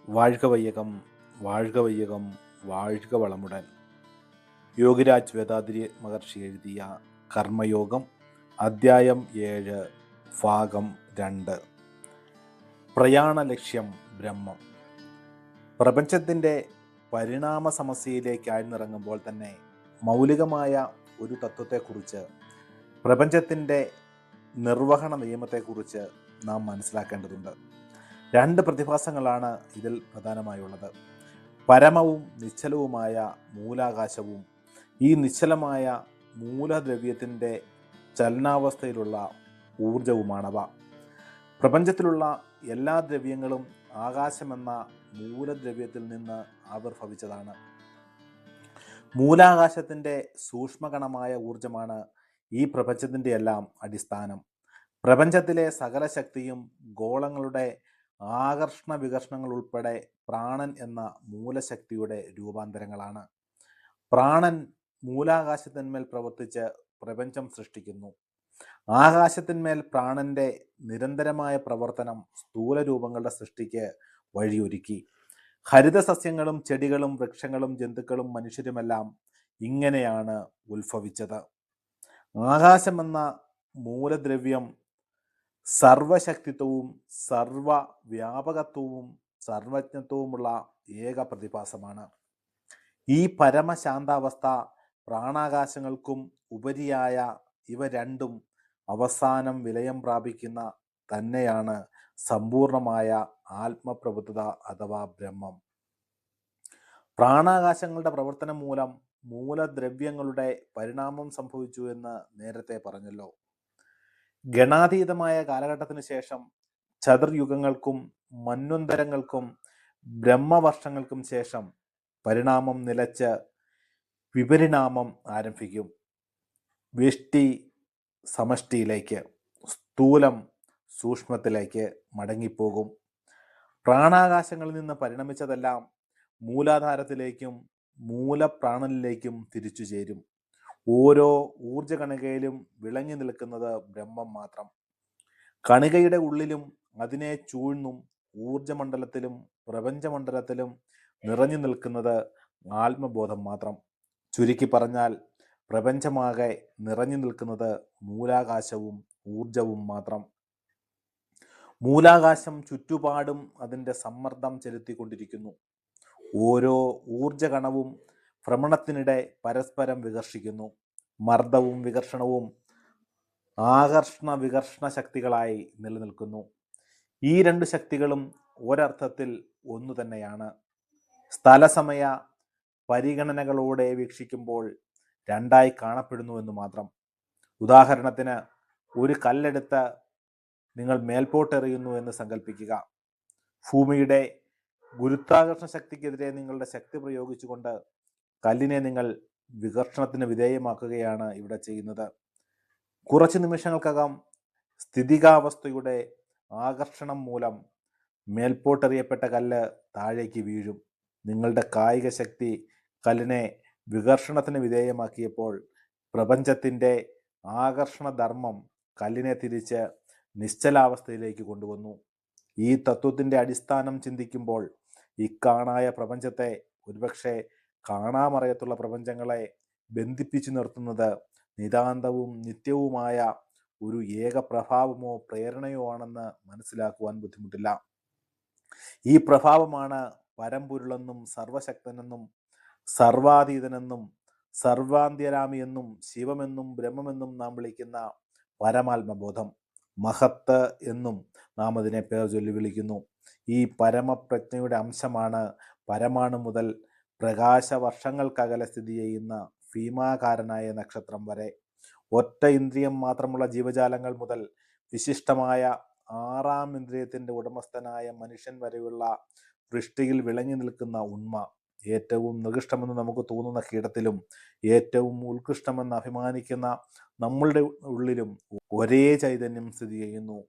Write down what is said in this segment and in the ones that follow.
வாழ்க வையகம், வாழ்க வையகம், வாழ்க വളമുടൻ. യോഗിരാജ് വേദാദ്രി മഹർഷി എഴുതിയ കർമ്മയോഗം, അദ്ധ്യായം 7, ഭാഗം 2. പ്രയാണ ലക്ഷ്യം ബ്രഹ്മം. പ്രപഞ്ചത്തിൻ്റെ പരിണാമ സമസ്യയിലേക്ക് ആഴ്ന്നിറങ്ങുമ്പോൾ തന്നെ മൗലികമായ ഒരു തത്വത്തെക്കുറിച്ച്, പ്രപഞ്ചത്തിൻ്റെ നിർവഹണ നിയമത്തെക്കുറിച്ച് നാം മനസ്സിലാക്കേണ്ടതുണ്ട്. 2 പ്രതിഭാസങ്ങളാണ് ഇതിൽ പ്രധാനമായുള്ളത്. പരമവും നിശ്ചലവുമായ മൂലാകാശവും ഈ നിശ്ചലമായ മൂലദ്രവ്യത്തിൻ്റെ ചലനാവസ്ഥയിലുള്ള ഊർജവുമാണവ. പ്രപഞ്ചത്തിലുള്ള എല്ലാ ദ്രവ്യങ്ങളും ആകാശമെന്ന മൂലദ്രവ്യത്തിൽ നിന്ന് ആവിർഭവിച്ചതാണ്. മൂലാകാശത്തിൻ്റെ സൂക്ഷ്മകണമായ ഊർജമാണ് ഈ പ്രപഞ്ചത്തിൻ്റെ എല്ലാം അടിസ്ഥാനം. പ്രപഞ്ചത്തിലെ സകല ശക്തിയും ഗോളങ്ങളുടെ ആകർഷണ വികർഷണങ്ങൾ ഉൾപ്പെടെ പ്രാണൻ എന്ന മൂലശക്തിയുടെ രൂപാന്തരങ്ങളാണ്. പ്രാണൻ മൂലാകാശത്തിന്മേൽ പ്രവർത്തിച്ച് പ്രപഞ്ചം സൃഷ്ടിക്കുന്നു. ആകാശത്തിന്മേൽ പ്രാണന്റെ നിരന്തരമായ പ്രവർത്തനം സ്ഥൂല രൂപങ്ങളുടെ സൃഷ്ടിക്ക് വഴിയൊരുക്കി. ഹരിതസസ്യങ്ങളും ചെടികളും വൃക്ഷങ്ങളും ജന്തുക്കളും മനുഷ്യരുമെല്ലാം ഇങ്ങനെയാണ് ഉത്ഭവിച്ചത്. ആകാശമെന്ന മൂലദ്രവ്യം സർവശക്തിത്വവും സർവവ്യാപകത്വവും സർവജ്ഞത്വവുമുള്ള ഏക പ്രതിഭാസമാണ്. ഈ പരമശാന്താവസ്ഥ പ്രാണാകാശങ്ങൾക്കും ഉപരിയായ ഇവ രണ്ടും അവസാനം വിലയം പ്രാപിക്കുന്ന തന്നെയാണ് സമ്പൂർണമായ ആത്മപ്രബുദ്ധത അഥവാ ബ്രഹ്മം. പ്രാണാകാശങ്ങളുടെ പ്രവർത്തനം മൂലം മൂലദ്രവ്യങ്ങളുടെ പരിണാമം സംഭവിച്ചു എന്ന് നേരത്തെ പറഞ്ഞല്ലോ. ഗണാതീതമായ കാലഘട്ടത്തിന് ശേഷം ചതുർയുഗങ്ങൾക്കും മന്വന്തരങ്ങൾക്കും ബ്രഹ്മവർഷങ്ങൾക്കും ശേഷം പരിണാമം നിലച്ച് വിപരിണാമം ആരംഭിക്കും. വ്യഷ്ടി സമഷ്ടിയിലേക്ക്, സ്ഥൂലം സൂക്ഷ്മത്തിലേക്ക് മടങ്ങിപ്പോകും. പ്രാണാകാശങ്ങളിൽ നിന്ന് പരിണമിച്ചതെല്ലാം മൂലാധാരത്തിലേക്കും മൂലപ്രാണനിലേക്കും തിരിച്ചു ചേരും. ഓരോ ഊർജ കണികയിലും വിളങ്ങി നിൽക്കുന്നത് ബ്രഹ്മം മാത്രം. കണികയുടെ ഉള്ളിലും അതിനെ ചൂഴ്ന്നും ഊർജമണ്ഡലത്തിലും പ്രപഞ്ചമണ്ഡലത്തിലും നിറഞ്ഞു നിൽക്കുന്നത് ആത്മബോധം മാത്രം. ചുരുക്കി പറഞ്ഞാൽ പ്രപഞ്ചമാകെ നിറഞ്ഞു നിൽക്കുന്നത് മൂലാകാശവും ഊർജവും മാത്രം. മൂലാകാശം ചുറ്റുപാടും അതിൻ്റെ സമ്മർദ്ദം ചെലുത്തിക്കൊണ്ടിരിക്കുന്നു. ഓരോ ഊർജകണവും ഭ്രമണത്തിനിടെ പരസ്പരം വികർഷിക്കുന്നു. മർദ്ദവും വികർഷണവും ആകർഷണ വികർഷണ ശക്തികളായി നിലനിൽക്കുന്നു. ഈ 2 ശക്തികളും ഒരർത്ഥത്തിൽ ഒന്നു തന്നെയാണ്. സ്ഥലസമയ പരിഗണനകളോടെ വീക്ഷിക്കുമ്പോൾ രണ്ടായി കാണപ്പെടുന്നുവെന്ന് മാത്രം. ഉദാഹരണത്തിന്, ഒരു കല്ലെടുത്ത് നിങ്ങൾ മേൽപോട്ടെറിയുന്നു എന്ന് സങ്കല്പിക്കുക. ഭൂമിയുടെ ഗുരുത്വാകർഷണ ശക്തിക്കെതിരെ നിങ്ങളുടെ ശക്തി പ്രയോഗിച്ചുകൊണ്ട് കല്ലിനെ നിങ്ങൾ വികർഷണത്തിന് വിധേയമാക്കുകയാണ് ഇവിടെ ചെയ്യുന്നത്. കുറച്ച് നിമിഷങ്ങൾക്കകം സ്ഥിതികാവസ്ഥയുടെ ആകർഷണം മൂലം മേൽപോട്ടെറിയപ്പെട്ട കല്ല് താഴേക്ക് വീഴും. നിങ്ങളുടെ കായിക ശക്തി കല്ലിനെ വികർഷണത്തിന് വിധേയമാക്കിയപ്പോൾ പ്രപഞ്ചത്തിൻ്റെ ആകർഷണ ധർമ്മം കല്ലിനെ തിരിച്ച് നിശ്ചലാവസ്ഥയിലേക്ക് കൊണ്ടുവന്നു. ഈ തത്വത്തിൻ്റെ അടിസ്ഥാനം ചിന്തിക്കുമ്പോൾ ഇക്കാണായ പ്രപഞ്ചത്തെ ഒരുപക്ഷെ കാണാമറയത്തുള്ള പ്രപഞ്ചങ്ങളെ ബന്ധിപ്പിച്ചു നിർത്തുന്നത് നിതാന്തവും നിത്യവുമായ ഒരു ഏക പ്രഭാവമോ പ്രേരണയോ ആണെന്ന് മനസ്സിലാക്കുവാൻ ബുദ്ധിമുട്ടില്ല. ഈ പ്രഭാവമാണ് പരമ്പൊരുളെന്നും സർവശക്തനെന്നും സർവാതീതനെന്നും സർവാന്ത്യരാമിയെന്നും ശിവമെന്നും ബ്രഹ്മമെന്നും നാം വിളിക്കുന്ന പരമാത്മബോധം. മഹത്ത് എന്നും നാം അതിനെ പേർ ചൊല്ലി വിളിക്കുന്നു. ഈ പരമപ്രജ്ഞയുടെ അംശമാണ് പരമാണു മുതൽ പ്രകാശവർഷങ്ങൾക്കകലെ സ്ഥിതി ചെയ്യുന്ന ഭീമാകാരനായ നക്ഷത്രം വരെ. ഒറ്റ ഇന്ദ്രിയം മാത്രമുള്ള ജീവജാലങ്ങൾ മുതൽ വിശിഷ്ടമായ 6ാം ഇന്ദ്രിയത്തിൻ്റെ ഉടമസ്ഥനായ മനുഷ്യൻ വരെയുള്ള സൃഷ്ടിയിൽ വിളങ്ങി നിൽക്കുന്ന ഉണ്മ. ഏറ്റവും നികൃഷ്ടമെന്ന് നമുക്ക് തോന്നുന്ന കീടത്തിലും ഏറ്റവും ഉത്കൃഷ്ടമെന്ന് അഭിമാനിക്കുന്ന നമ്മളുടെ ഉള്ളിലും ഒരേ ചൈതന്യം സ്ഥിതി ചെയ്യുന്നു.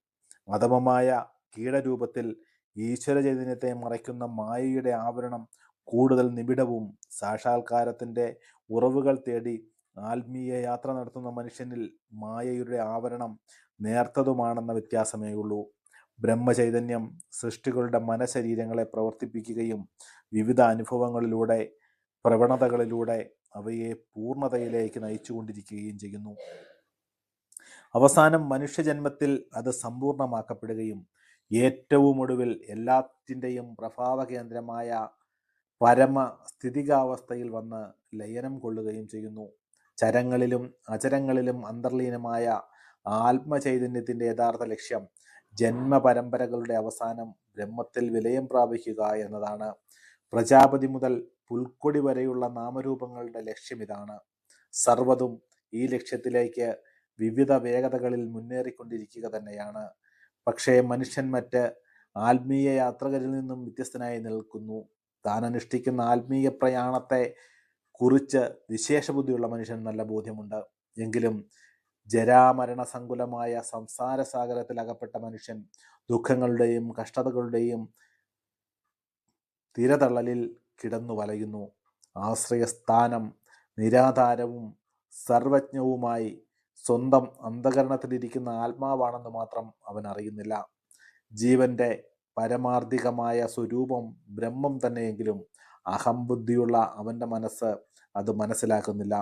അധമമായ കീടരൂപത്തിൽ ഈശ്വര ചൈതന്യത്തെ മറയ്ക്കുന്ന മായയുടെ ആവരണം കൂടുതൽ നിബിഡവും സാക്ഷാത്കാരത്തിൻ്റെ ഉറവുകൾ തേടി ആത്മീയ യാത്ര നടത്തുന്ന മനുഷ്യനിൽ മായയുടെ ആവരണം നേർത്തതുമാണെന്ന വ്യത്യാസമേ ഉള്ളൂ. ബ്രഹ്മചൈതന്യം സൃഷ്ടികളുടെ മനഃശരീരങ്ങളെ പ്രവർത്തിപ്പിക്കുകയും വിവിധ അനുഭവങ്ങളിലൂടെ പ്രവണതകളിലൂടെ അവയെ പൂർണ്ണതയിലേക്ക് നയിച്ചുകൊണ്ടിരിക്കുകയും ചെയ്യുന്നു. അവസാനം മനുഷ്യജന്മത്തിൽ അത് സമ്പൂർണ്ണമാക്കപ്പെടുകയും ഏറ്റവും ഒടുവിൽ എല്ലാത്തിൻ്റെയും പ്രഭാവ കേന്ദ്രമായ പരമസ്ഥിതികാവസ്ഥയിൽ വന്ന് ലയനം കൊള്ളുകയും ചെയ്യുന്നു. ചരങ്ങളിലും അചരങ്ങളിലും അന്തർലീനമായ ആത്മചൈതന്യത്തിൻ്റെ യഥാർത്ഥ ലക്ഷ്യം ജന്മപരമ്പരകളുടെ അവസാനം ബ്രഹ്മത്തിൽ വിലയം പ്രാപിക്കുക എന്നതാണ്. പ്രജാപതി മുതൽ പുൽക്കൊടി വരെയുള്ള നാമരൂപങ്ങളുടെ ലക്ഷ്യം ഇതാണ്. സർവ്വതും ഈ ലക്ഷ്യത്തിലേക്ക് വിവിധ വേഗതകളിൽ മുന്നേറിക്കൊണ്ടിരിക്കുക തന്നെയാണ്. പക്ഷേ മനുഷ്യൻ മറ്റ് ആത്മീയ യാത്രികരിൽ നിന്നും വ്യത്യസ്തനായി നിൽക്കുന്നു. താൻ അനുഷ്ഠിക്കുന്ന ആത്മീയ പ്രയാണത്തെ കുറിച്ച് വിശേഷബുദ്ധിയുള്ള മനുഷ്യൻ നല്ല ബോധ്യമുണ്ട്. എങ്കിലും ജരാമരണ സങ്കുലമായ സംസാര സാഗരത്തിൽ അകപ്പെട്ട മനുഷ്യൻ ദുഃഖങ്ങളുടെയും കഷ്ടതകളുടെയും തിരതള്ളലിൽ കിടന്നു വലയുന്നു. ആശ്രയസ്ഥാനം നിരാധാരവും സർവജ്ഞവുമായി സ്വന്തം അന്ധകരണത്തിലിരിക്കുന്ന ആത്മാവാണെന്ന് മാത്രം അവൻ അറിയുന്നില്ല. ജീവന്റെ പരമാർത്ഥികമായ സ്വരൂപം ബ്രഹ്മം തന്നെയെങ്കിലും അഹംബുദ്ധിയുള്ള അവൻ്റെ മനസ്സ് അത് മനസ്സിലാക്കുന്നില്ല.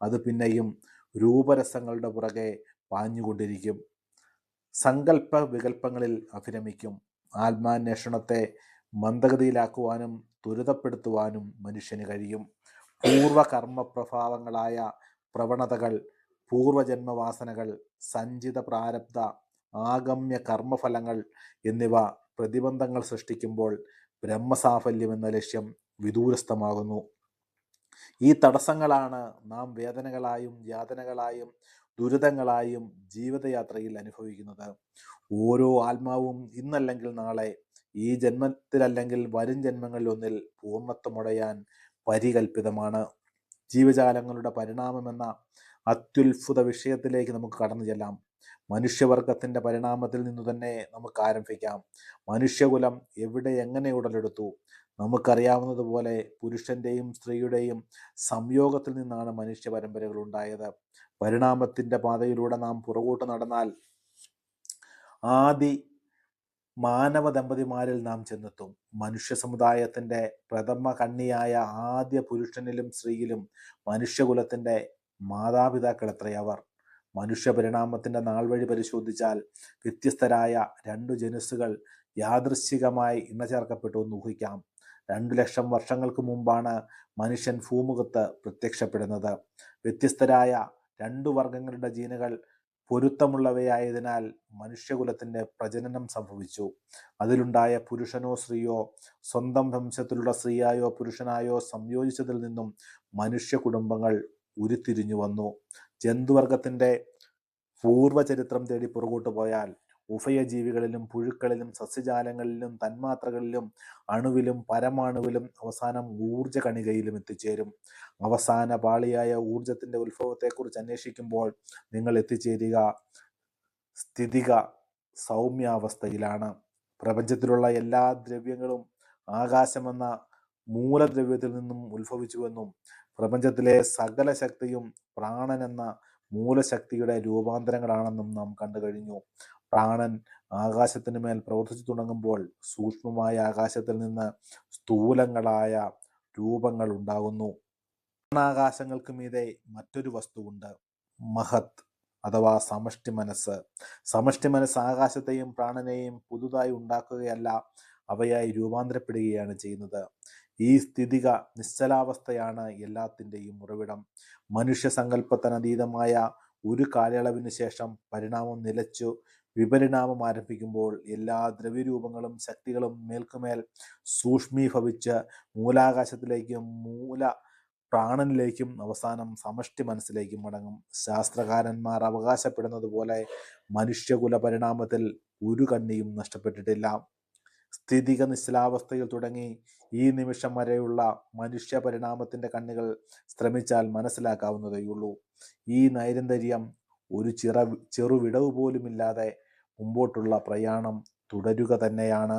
അത് പിന്നെയും രൂപരസങ്ങളുടെ പുറകെ പാഞ്ഞുകൊണ്ടിരിക്കും. സങ്കല്പ വികല്പങ്ങളിൽ അഭിരമിക്കും. ആത്മാന്വേഷണത്തെ മന്ദഗതിയിലാക്കുവാനും ത്വരിതപ്പെടുത്തുവാനും മനുഷ്യന് കഴിയും. പൂർവകർമ്മപ്രഭാവങ്ങളായ പ്രവണതകൾ, പൂർവജന്മവാസനകൾ, സഞ്ചിത പ്രാരബ്ധ, ആഗമ്യ കർമ്മഫലങ്ങൾ എന്നിവ പ്രതിബന്ധങ്ങൾ സൃഷ്ടിക്കുമ്പോൾ ബ്രഹ്മസാഫല്യം എന്ന ലക്ഷ്യം വിദൂരസ്ഥമാകുന്നു. ഈ തടസ്സങ്ങളാണ് നാം വേദനകളായും യാതനകളായും ദുരിതങ്ങളായും ജീവിതയാത്രയിൽ അനുഭവിക്കുന്നത്. ഓരോ ആത്മാവും ഇന്നല്ലെങ്കിൽ നാളെ, ഈ ജന്മത്തിലല്ലെങ്കിൽ വരും ജന്മങ്ങളിൽ ഒന്നിൽ പൂർണ്ണത്വമടയാൻ പരികൽപ്പിതമാണ്. ജീവജാലങ്ങളുടെ പരിണാമമെന്ന അത്യുത്ഭുത വിഷയത്തിലേക്ക് നമുക്ക് കടന്നു ചെല്ലാം. മനുഷ്യവർഗത്തിൻ്റെ പരിണാമത്തിൽ നിന്നു തന്നെ നമുക്ക് ആരംഭിക്കാം. മനുഷ്യകുലം എവിടെ എങ്ങനെ ഉടലെടുത്തു? നമുക്കറിയാവുന്നതുപോലെ പുരുഷൻ്റെയും സ്ത്രീയുടെയും സംയോഗത്തിൽ നിന്നാണ് മനുഷ്യ പരമ്പരകൾ ഉണ്ടായത്. പരിണാമത്തിൻ്റെ പാതയിലൂടെ നാം പുറകോട്ട് നടന്നാൽ ആദി മാനവ ദമ്പതിമാരിൽ നാം ചെന്നെത്തും. മനുഷ്യ സമുദായത്തിൻ്റെ പ്രഥമ കണ്ണിയായ ആദ്യ പുരുഷനിലും സ്ത്രീയിലും മനുഷ്യകുലത്തിൻ്റെ മാതാപിതാക്കൾ എത്രയവർ? മനുഷ്യ പരിണാമത്തിൻ്റെ നാൾ വഴി പരിശോധിച്ചാൽ വ്യത്യസ്തരായ രണ്ടു ജനുസ്സുകൾ യാദൃശ്ചികമായി ഇണചേർക്കപ്പെട്ടു എന്ന് ഊഹിക്കാം. 2,00,000 വർഷങ്ങൾക്ക് മുമ്പാണ് മനുഷ്യൻ ഭൂമുഖത്ത് പ്രത്യക്ഷപ്പെടുന്നത്. വ്യത്യസ്തരായ രണ്ടു വർഗങ്ങളുടെ ജീനുകൾ പൊരുത്തമുള്ളവയായതിനാൽ മനുഷ്യകുലത്തിൻ്റെ പ്രജനനം സംഭവിച്ചു. അതിലുണ്ടായ പുരുഷനോ സ്ത്രീയോ സ്വന്തം വംശത്തിലുള്ള സ്ത്രീയായോ പുരുഷനായോ സംയോജിച്ചതിൽ നിന്നും മനുഷ്യ കുടുംബങ്ങൾ ഉരുത്തിരിഞ്ഞു വന്നു. ജന്തുവർഗത്തിൻ്റെ പൂർവചരിത്രം തേടി പുറകോട്ട് പോയാൽ ഉഭയജീവികളിലും പുഴുക്കളിലും സസ്യജാലങ്ങളിലും തന്മാത്രകളിലും അണുവിലും പരമാണുവിലും അവസാനം ഊർജ കണികയിലും എത്തിച്ചേരും. അവസാന പാളിയായ ഊർജത്തിൻ്റെ ഉത്ഭവത്തെക്കുറിച്ച് അന്വേഷിക്കുമ്പോൾ നിങ്ങൾ എത്തിച്ചേരുക സ്ഥിതിക സൗമ്യാവസ്ഥയിലാണ്. പ്രപഞ്ചത്തിലുള്ള എല്ലാ ദ്രവ്യങ്ങളും ആകാശമെന്ന മൂലദ്രവ്യത്തിൽ നിന്നും ഉത്ഭവിച്ചുവെന്നും പ്രപഞ്ചത്തിലെ സകല ശക്തിയും പ്രാണൻ എന്ന മൂലശക്തിയുടെ രൂപാന്തരങ്ങളാണെന്നും നാം കണ്ടു കഴിഞ്ഞു. പ്രാണൻ ആകാശത്തിന് മേൽ പ്രവർത്തിച്ചു തുടങ്ങുമ്പോൾ സൂക്ഷ്മമായ ആകാശത്തിൽ നിന്ന് സ്ഥൂലങ്ങളായ രൂപങ്ങൾ ഉണ്ടാകുന്നു. ആകാശങ്ങൾക്ക് മീതെ മറ്റൊരു വസ്തുവുണ്ട്, മഹത് അഥവാ സമഷ്ടി മനസ്സ്. സമഷ്ടി മനസ്സ് ആകാശത്തെയും പ്രാണനെയും പുതുതായി ഉണ്ടാക്കുകയല്ല, അവയായി രൂപാന്തരപ്പെടുകയാണ് ചെയ്യുന്നത്. ഈ സ്ഥിതിക നിശ്ചലാവസ്ഥയാണ് എല്ലാത്തിൻ്റെയും ഉറവിടം. മനുഷ്യ സങ്കല്പത്തിനതീതമായ ഒരു കാലയളവിന് ശേഷം പരിണാമം നിലച്ചു വിപരിണാമം ആരംഭിക്കുമ്പോൾ എല്ലാ ദ്രവ്യരൂപങ്ങളും ശക്തികളും മേൽക്കുമേൽ സൂക്ഷ്മീഭവിച്ച് മൂലാകാശത്തിലേക്കും മൂല പ്രാണനിലേക്കും അവസാനം സമഷ്ടി മനസ്സിലേക്കും മടങ്ങും. ശാസ്ത്രകാരന്മാർ അവകാശപ്പെടുന്നത് പോലെ മനുഷ്യകുല പരിണാമത്തിൽ ഒരു കണ്ണിയും നഷ്ടപ്പെട്ടിട്ടില്ല. സ്ഥിതിക നിശ്ചലാവസ്ഥയിൽ തുടങ്ങി ഈ നിമിഷം വരെയുള്ള മനുഷ്യ പരിണാമത്തിൻ്റെ കണ്ണികൾ ശ്രമിച്ചാൽ മനസ്സിലാക്കാവുന്നതേയുള്ളൂ. ഈ നൈരന്തര്യം ഒരു ചെറുവിടവ് പോലുമില്ലാതെ മുമ്പോട്ടുള്ള പ്രയാണം തുടരുക തന്നെയാണ്.